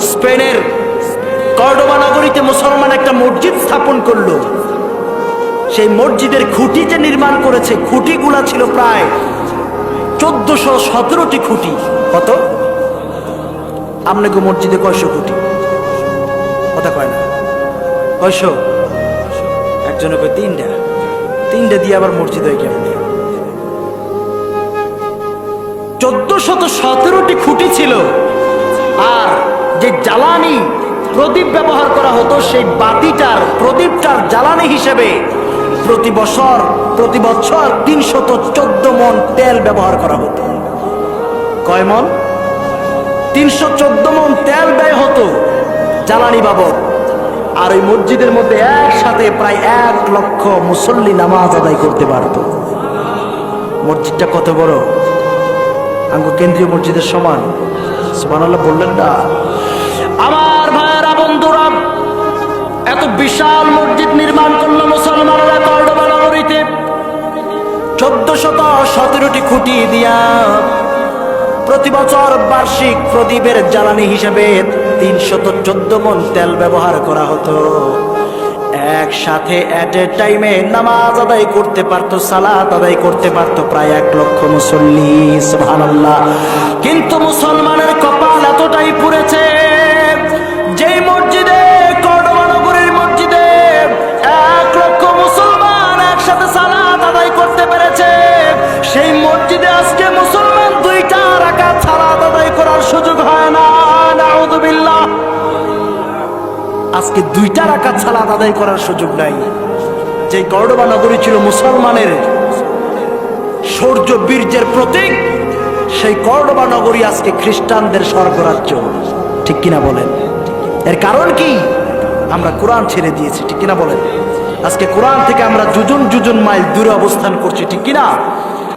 স্পেনের কর্ডোবা নগরীতে মুসলমান একটা মসজিদ স্থাপন করলো। সেই মসজিদের খুঁটি যে নির্মাণ করেছে, খুঁটিগুলা ছিল প্রায় 1417টি খুঁটি। কত? আপনাকে মসজিদে কয়শো খুঁটি? কথা কয় না, কয়শো? একজনে কয় তিনটা। তিনটা দিয়ে আবার মসজিদ হয় কেমন? 1417টি খুঁটি ছিল। আর যে জ্বালানি প্রদীপ ব্যবহার করা হতো, সেই প্রদীপটার জ্বালানি হিসেবে প্রতি বছর 314 মণ তেল ব্যবহার করা হতো। কয় মণ? 314 মণ তেল ব্যয় হতো জ্বালানি বাবদ। আর ওই মসজিদের মধ্যে একসাথে প্রায় 1 লক্ষ মুসল্লি নামাজ আদায় করতে পারত। মসজিদটা কত বড়? আঙ্গু কেন্দ্রীয় মসজিদের সমান। সুবহানাল্লাহ বললেন না? আমার ভাইয়েরা, বন্ধুরা, এত বিশাল মসজিদ নির্মাণ করলো মুসলমানরা কর্ডোবা নগরীতে 1417টি খুঁটি দিয়া। প্রতি বছর বার্ষিক প্রদীপের জ্বালানি হিসেবে 314 মণ তেল ব্যবহার করা হতো। একসাথে এট এ টাইমে নামাজ আদায় করতে পারতো, সালাত আদায় করতে পারতো প্রায় 1 লক্ষ মুসল্লি। সুবহানাল্লাহ। কিন্তু মুসলমানের কপাল এতটাই পুড়েছে, যেই মসজিদে, কর্ডোবা নগরীর মসজিদে 1 লক্ষ মুসলমান একসাথে সালাত আদায় করতে পেরেছে, সেই মসজিদে আজকে মুসলমান 2টা রাকাত সালাত আদায় করার সুযোগ হয় না। নাউযুবিল্লাহ। আজকে 2টা রাকাত সালাত আদায় করার সুযোগ নাই। যে কর্ডোবা নগরী ছিল মুসলমানের শৌর্য বীর্যের প্রতীক, সেই কর্ডোবা নগরী আজকে খ্রিস্টানদের স্বর্গরাজ্য। ঠিক কিনা বলেন? এর কারণ কি? আমরা কোরআন ছেড়ে দিয়েছি। ঠিক কিনা বলেন? আজকে কোরআন থেকে আমরা যোজন যোজন মাইল দূরে অবস্থান করছি। ঠিক কিনা?